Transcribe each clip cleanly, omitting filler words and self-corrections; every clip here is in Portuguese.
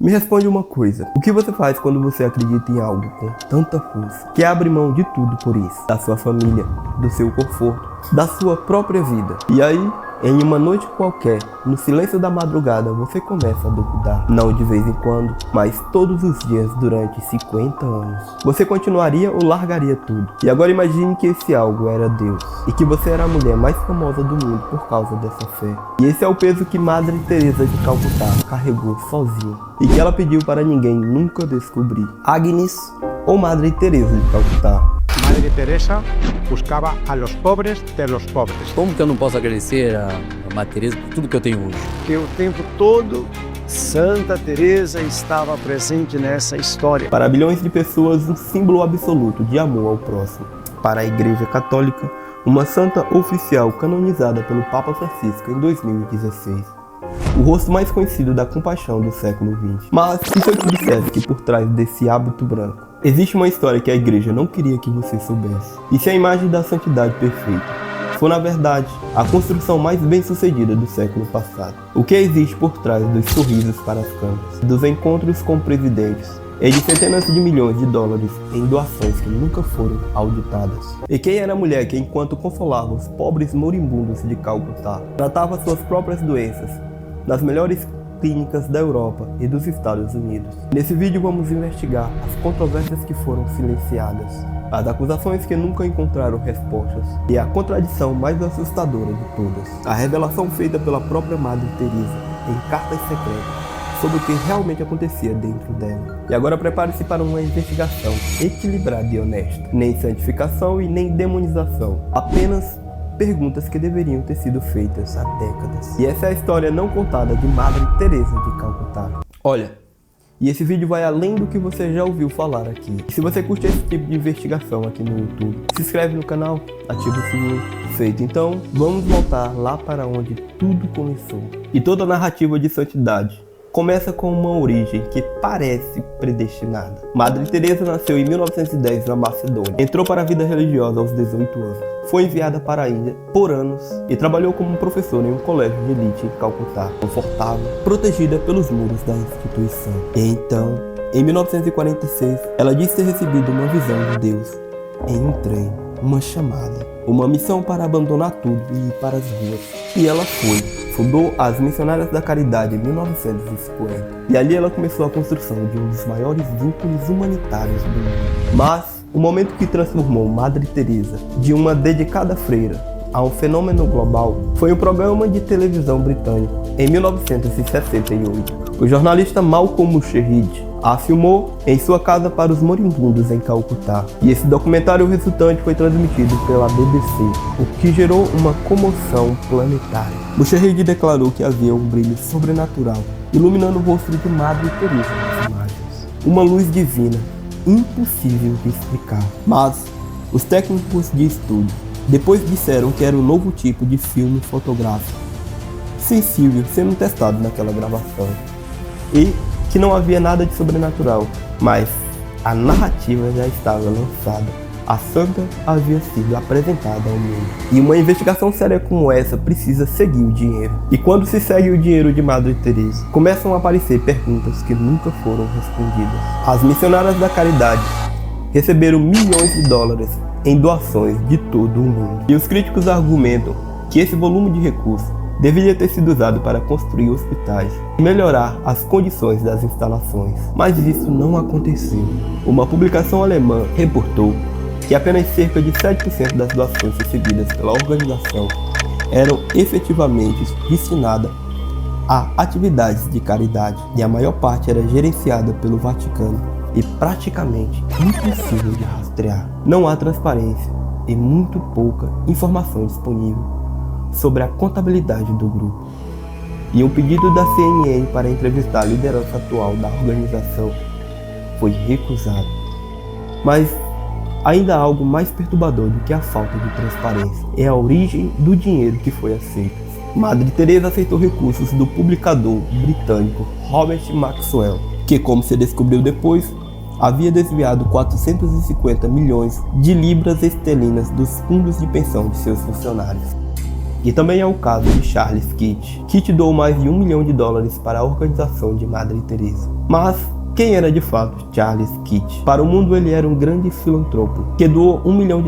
Me responde uma coisa, o que você faz quando você acredita em algo com tanta força, que abre mão de tudo por isso? Da sua família, do seu conforto, da sua própria vida. E aí, em uma noite qualquer, no silêncio da madrugada, você começa a duvidar. Não de vez em quando, mas todos os dias durante 50 anos. Você continuaria ou largaria tudo? E agora imagine que esse algo era Deus, e que você era a mulher mais famosa do mundo por causa dessa fé. E esse é o peso que Madre Teresa de Calcutá carregou sozinha, e que ela pediu para ninguém nunca descobrir. Agnes ou Madre Teresa de Calcutá? Madre Teresa buscava a los pobres de los pobres. Como que eu não posso agradecer a Madre Teresa por tudo que eu tenho hoje? Que o tempo todo Santa Teresa estava presente nessa história. Para bilhões de pessoas, um símbolo absoluto de amor ao próximo. Para a Igreja Católica, uma santa oficial canonizada pelo Papa Francisco em 2016. O rosto mais conhecido da compaixão do século XX. Mas, e se eu te dissesse que por trás desse hábito branco, existe uma história que a igreja não queria que você soubesse? E se a imagem da santidade perfeita for, na verdade, a construção mais bem-sucedida do século passado? O que existe por trás dos sorrisos para as câmeras, dos encontros com presidentes e de centenas de milhões de dólares em doações que nunca foram auditadas? E quem era a mulher que, enquanto consolava os pobres moribundos de Calcutá, tratava suas próprias doenças nas melhores clínicas da Europa e dos Estados Unidos? Nesse vídeo vamos investigar as controvérsias que foram silenciadas, as acusações que nunca encontraram respostas e a contradição mais assustadora de todas, a revelação feita pela própria Madre Teresa em cartas secretas sobre o que realmente acontecia dentro dela. E agora prepare-se para uma investigação equilibrada e honesta, nem santificação e nem demonização, apenas perguntas que deveriam ter sido feitas há décadas. E essa é a história não contada de Madre Teresa de Calcutá. Olha, e esse vídeo vai além do que você já ouviu falar aqui. E se você curte esse tipo de investigação aqui no YouTube, se inscreve no canal, ativa o sininho. Feito, então vamos voltar lá para onde tudo começou. E toda a narrativa de santidade começa com uma origem que parece predestinada. Madre Teresa nasceu em 1910 na Macedônia. Entrou para a vida religiosa aos 18 anos. Foi enviada para a Índia por anos e trabalhou como professora em um colégio de elite em Calcutá, confortável, protegida pelos muros da instituição. E então, em 1946, ela disse ter recebido uma visão de Deus em um trem, uma chamada, uma missão para abandonar tudo e ir para as ruas. E ela foi. Fundou as Missionárias da Caridade em 1950. E ali ela começou a construção de um dos maiores vínculos humanitários do mundo. Mas o momento que transformou Madre Teresa de uma dedicada freira a um fenômeno global foi um programa de televisão britânico em 1968. O jornalista Malcolm Mukherjee a filmou em sua casa para os moribundos em Calcutá. E esse documentário resultante foi transmitido pela BBC, o que gerou uma comoção planetária. Mukherjee declarou que havia um brilho sobrenatural iluminando o rosto de Madre Teresa nas imagens. Uma luz divina, impossível de explicar. Mas os técnicos de estúdio depois disseram que era um novo tipo de filme fotográfico sensível sendo testado naquela gravação. E que não havia nada de sobrenatural, mas a narrativa já estava lançada. A santa havia sido apresentada ao mundo. E uma investigação séria como essa precisa seguir o dinheiro. E quando se segue o dinheiro de Madre Teresa, começam a aparecer perguntas que nunca foram respondidas. As Missionárias da Caridade receberam milhões de dólares em doações de todo o mundo. E os críticos argumentam que esse volume de recursos deveria ter sido usado para construir hospitais e melhorar as condições das instalações. Mas isso não aconteceu. Uma publicação alemã reportou que apenas cerca de 7% das doações recebidas pela organização eram efetivamente destinadas a atividades de caridade, e a maior parte era gerenciada pelo Vaticano e praticamente impossível de rastrear. Não há transparência e muito pouca informação disponível sobre a contabilidade do grupo. E um pedido da CNN para entrevistar a liderança atual da organização foi recusado. Mas ainda há algo mais perturbador do que a falta de transparência. É a origem do dinheiro que foi aceito. Madre Teresa aceitou recursos do publicador britânico Robert Maxwell, que, como se descobriu depois, havia desviado 450 milhões de libras esterlinas dos fundos de pensão de seus funcionários. E também é o caso de Charles Kitt, que doou mais de $1 milhão para a organização de Madre Teresa. Mas quem era de fato Charles Kitty? Para o mundo ele era um grande filantropo que doou $1 milhão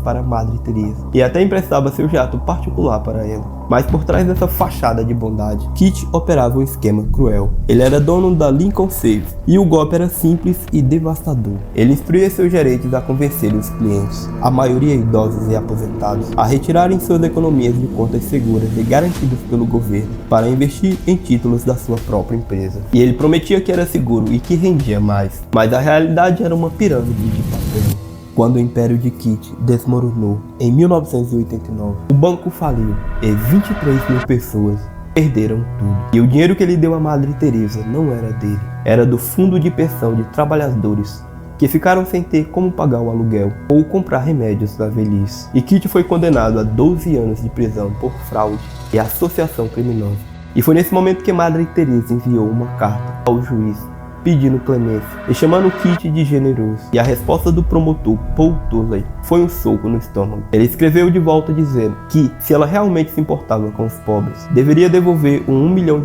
para a Madre Teresa e até emprestava seu jato particular para ela. Mas por trás dessa fachada de bondade, Kitty operava um esquema cruel. Ele era dono da Lincoln Savings e o golpe era simples e devastador. Ele instruía seus gerentes a convencer os clientes, a maioria idosos e aposentados, a retirarem suas economias de contas seguras e garantidas pelo governo para investir em títulos da sua própria empresa. E ele prometia que era seguro e que rendia mais, mas a realidade era uma pirâmide de papel. Quando o império de Kitty desmoronou em 1989, o banco faliu e 23 mil pessoas perderam tudo. E o dinheiro que ele deu à Madre Teresa não era dele, era do fundo de pensão de trabalhadores que ficaram sem ter como pagar o aluguel ou comprar remédios na velhice. E Kitty foi condenado a 12 anos de prisão por fraude e associação criminosa. E foi nesse momento que Madre Teresa enviou uma carta ao juiz pedindo clemência e chamando Kitty de generoso. E a resposta do promotor Paul Turley foi um soco no estômago. Ele escreveu de volta dizendo que, se ela realmente se importava com os pobres, deveria devolver $1 milhão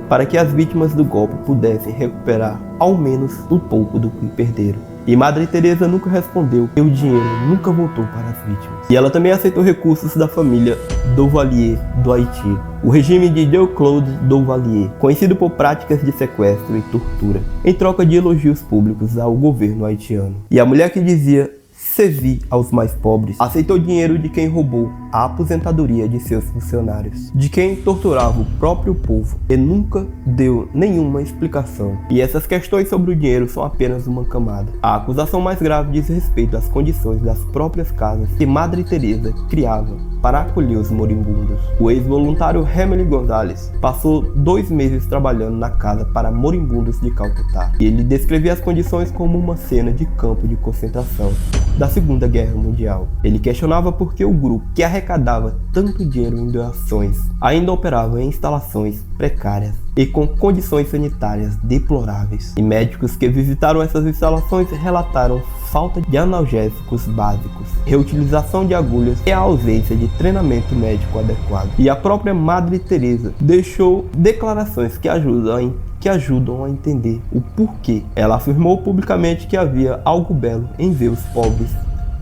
para que as vítimas do golpe pudessem recuperar ao menos um pouco do que perderam. E Madre Teresa nunca respondeu que o dinheiro nunca voltou para as vítimas. E ela também aceitou recursos da família Duvalier do Haiti, o regime de Jean-Claude Duvalier, conhecido por práticas de sequestro e tortura, em troca de elogios públicos ao governo haitiano. E a mulher que dizia servir aos mais pobres aceitou dinheiro de quem roubou a aposentadoria de seus funcionários, de quem torturava o próprio povo e nunca deu nenhuma explicação. E essas questões sobre o dinheiro são apenas uma camada. A acusação mais grave diz respeito às condições das próprias casas que Madre Teresa criava para acolher os moribundos. O ex-voluntário Remely Gonzalez passou 2 meses trabalhando na casa para moribundos de Calcutá. E ele descrevia as condições como uma cena de campo de concentração da Segunda Guerra Mundial. Ele questionava por que o grupo que arrecadava tanto dinheiro em doações ainda operava em instalações precárias e com condições sanitárias deploráveis. E médicos que visitaram essas instalações relataram falta de analgésicos básicos, reutilização de agulhas e a ausência de treinamento médico adequado. E a própria Madre Teresa deixou declarações que ajudam a entender o porquê. Ela afirmou publicamente que havia algo belo em ver os pobres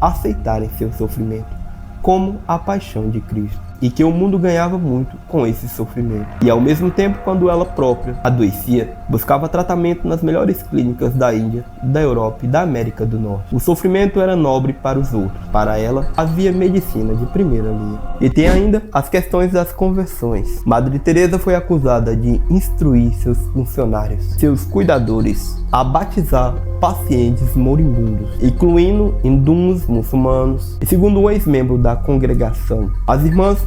aceitarem seu sofrimento como a paixão de Cristo, e que o mundo ganhava muito com esse sofrimento. E ao mesmo tempo, quando ela própria adoecia, buscava tratamento nas melhores clínicas da Índia, da Europa e da América do Norte. O sofrimento era nobre para os outros. Para ela, havia medicina de primeira linha. E tem ainda as questões das conversões. Madre Teresa foi acusada de instruir seus funcionários, seus cuidadores, a batizar pacientes moribundos, incluindo hindus, muçulmanos. E segundo um ex-membro da congregação, as irmãs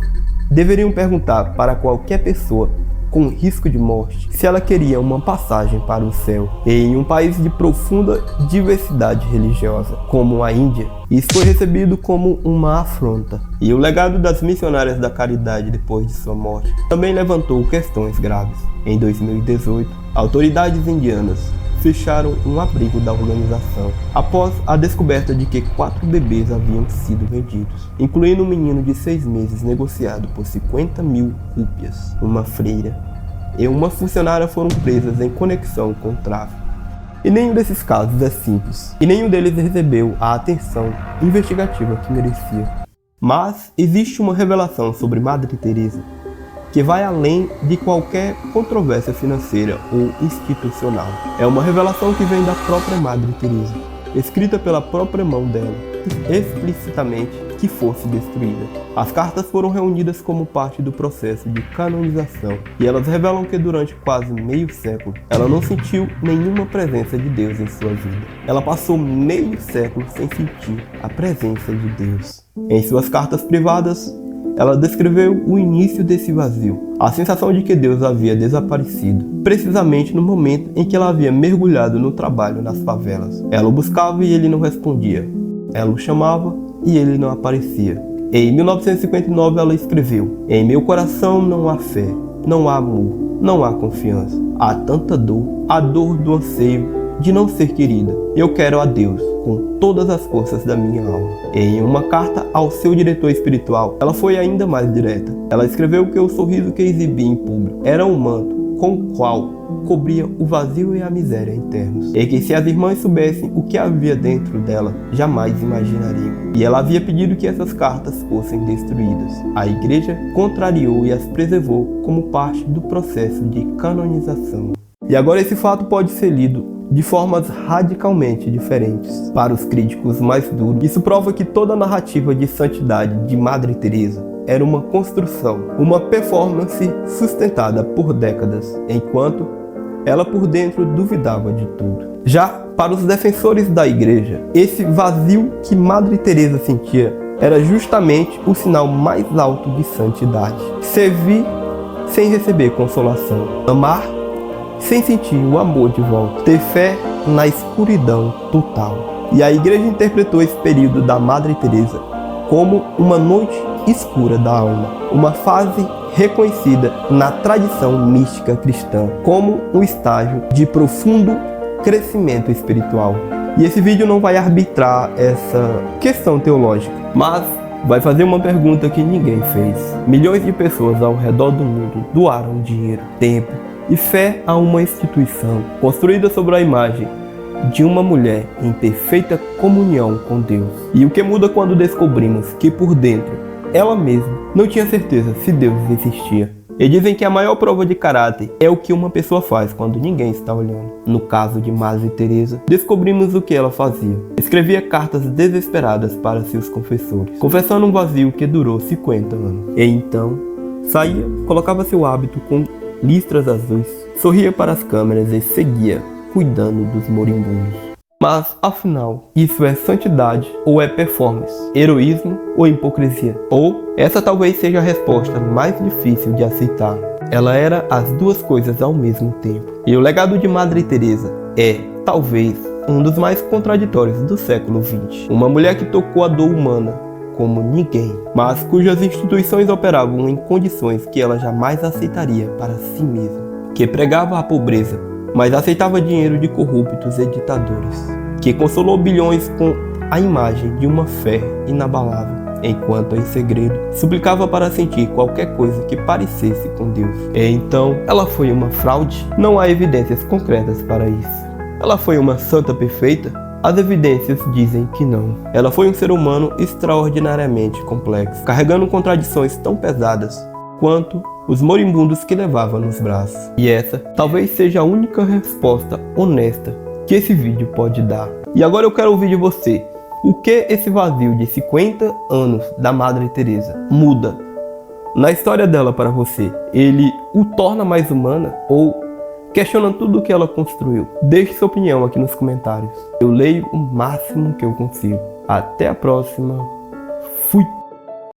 deveriam perguntar para qualquer pessoa com risco de morte se ela queria uma passagem para o céu. E em um país de profunda diversidade religiosa, como a Índia, isso foi recebido como uma afronta. E o legado das missionárias da caridade depois de sua morte também levantou questões graves. Em 2018, autoridades indianas fecharam um abrigo da organização após a descoberta de que 4 bebês haviam sido vendidos, incluindo um menino de 6 meses negociado por 50 mil rúpias. Uma freira e uma funcionária foram presas em conexão com o tráfico. E nenhum desses casos é simples, e nenhum deles recebeu a atenção investigativa que merecia. Mas existe uma revelação sobre Madre Teresa que vai além de qualquer controvérsia financeira ou institucional. É uma revelação que vem da própria Madre Teresa, escrita pela própria mão dela, explicitamente que fosse destruída. As cartas foram reunidas como parte do processo de canonização, e elas revelam que durante quase meio século, ela não sentiu nenhuma presença de Deus em sua vida. Ela passou meio século sem sentir a presença de Deus. Em suas cartas privadas, ela descreveu o início desse vazio, a sensação de que Deus havia desaparecido, precisamente no momento em que ela havia mergulhado no trabalho nas favelas. Ela o buscava e ele não respondia. Ela o chamava e ele não aparecia. Em 1959 ela escreveu: "Em meu coração não há fé, não há amor, não há confiança. Há tanta dor, a dor do anseio de não ser querida. Eu quero a Deus com todas as forças da minha alma." Em uma carta ao seu diretor espiritual, ela foi ainda mais direta. Ela escreveu que o sorriso que exibia em público era um manto com o qual cobria o vazio e a miséria internos, e que se as irmãs soubessem o que havia dentro dela, jamais imaginariam. E ela havia pedido que essas cartas fossem destruídas. A igreja contrariou e as preservou como parte do processo de canonização. E agora esse fato pode ser lido de formas radicalmente diferentes. Para os críticos mais duros, isso prova que toda a narrativa de santidade de Madre Teresa era uma construção, uma performance sustentada por décadas, enquanto ela por dentro duvidava de tudo. Já para os defensores da igreja, esse vazio que Madre Teresa sentia era justamente o sinal mais alto de santidade. Servir sem receber consolação, amar sem sentir o amor de volta, ter fé na escuridão total. E a igreja interpretou esse período da Madre Teresa como uma noite escura da alma, uma fase reconhecida na tradição mística cristã como um estágio de profundo crescimento espiritual. E esse vídeo não vai arbitrar essa questão teológica, mas vai fazer uma pergunta que ninguém fez. Milhões de pessoas ao redor do mundo doaram dinheiro, tempo e fé a uma instituição construída sobre a imagem de uma mulher em perfeita comunhão com Deus. E o que muda quando descobrimos que por dentro ela mesma não tinha certeza se Deus existia. E dizem que a maior prova de caráter é o que uma pessoa faz quando ninguém está olhando. No caso de Madre Teresa, descobrimos o que ela fazia. Escrevia cartas desesperadas para seus confessores, confessando um vazio que durou 50 anos. E então, saía, colocava seu hábito com listras azuis, sorria para as câmeras e seguia, cuidando dos moribundos. Mas, afinal, isso é santidade ou é performance? Heroísmo ou hipocrisia? Ou essa talvez seja a resposta mais difícil de aceitar. Ela era as duas coisas ao mesmo tempo. E o legado de Madre Teresa é, talvez, um dos mais contraditórios do século XX. Uma mulher que tocou a dor humana como ninguém, mas cujas instituições operavam em condições que ela jamais aceitaria para si mesma. Que pregava a pobreza, mas aceitava dinheiro de corruptos e ditadores, que consolou bilhões com a imagem de uma fé inabalável, enquanto em segredo suplicava para sentir qualquer coisa que parecesse com Deus. E então, ela foi uma fraude? Não há evidências concretas para isso. Ela foi uma santa perfeita? As evidências dizem que não. Ela foi um ser humano extraordinariamente complexo, carregando contradições tão pesadas quanto os moribundos que levava nos braços. E essa talvez seja a única resposta honesta que esse vídeo pode dar. E agora eu quero ouvir de você. O que esse vazio de 50 anos da Madre Teresa muda na história dela para você? Ele o torna mais humana ou questiona tudo o que ela construiu? Deixe sua opinião aqui nos comentários. Eu leio o máximo que eu consigo. Até a próxima. Fui!